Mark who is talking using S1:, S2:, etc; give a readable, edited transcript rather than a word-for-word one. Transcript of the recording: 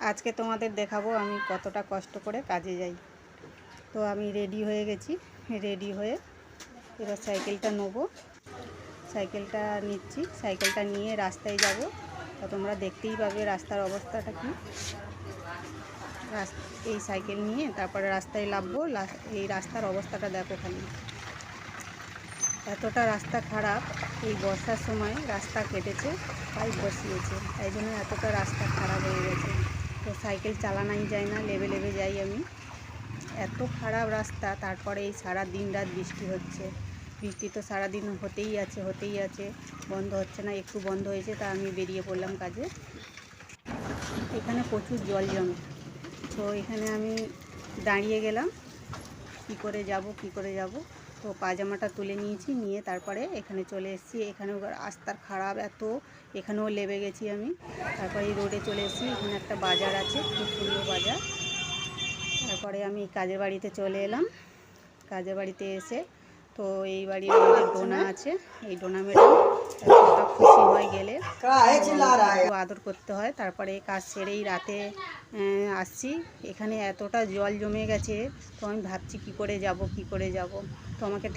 S1: আজকে তোমাদের দেখাবো আমি কতটা কষ্ট করে কাজে যাই। তো আমি রেডি হয়ে গেছি, রেডি হয়ে এবার সাইকেলটা নেবো। সাইকেলটা নিচ্ছি, সাইকেলটা নিয়ে রাস্তায় যাব। তো তোমরা দেখতেই পাবে রাস্তার অবস্থাটা কি। এই সাইকেল নিয়ে তারপরে রাস্তায় নামবো। এই রাস্তার অবস্থাটা দেখো খালি, এতটা রাস্তা খারাপ। এই বর্ষার সময় রাস্তা কেটেছে, পাইপ বসিয়েছে, তাই জন্য এতটা রাস্তা খারাপ হয়ে গেছে। তো সাইকেল চালানোই যায় না, লেবে লেবে যাই আমি। এত খারাপ রাস্তা, তারপরে এই সারা দিন রাত বৃষ্টি হচ্ছে। বৃষ্টি তো সারাদিন হতেই আছে, বন্ধ হচ্ছে না। একটু বন্ধ হয়েছে, তা আমি বেরিয়ে পড়লাম কাজে। এখানে প্রচুর জল জমে, তো এখানে আমি দাঁড়িয়ে গেলাম, কি করে যাব। তো পাজামাটা তুলে নিয়েছি, নিয়ে তারপরে এখানে চলে এসেছি। এখানেও রাস্তার খারাপ এত, এখানেও লেবে গেছি আমি। তারপরে এই রোডে চলে এসেছি। এখানে একটা বাজার আছে, খুব সুন্দর বাজার। তারপরে আমি কাজের বাড়িতে চলে এলাম। কাজের বাড়িতে এসে তো এই বাড়ির আমাদের ডোনা আছে, এই ডোনা ম্যাডাম এতটা খুশি হয় গেলে, একটু আদর করতে হয়। তারপরে কাজ সেরেই রাতে আসছি। এখানে এতটা জল জমে গেছে, তো আমি ভাবছি কি করে যাব। তো আমাকে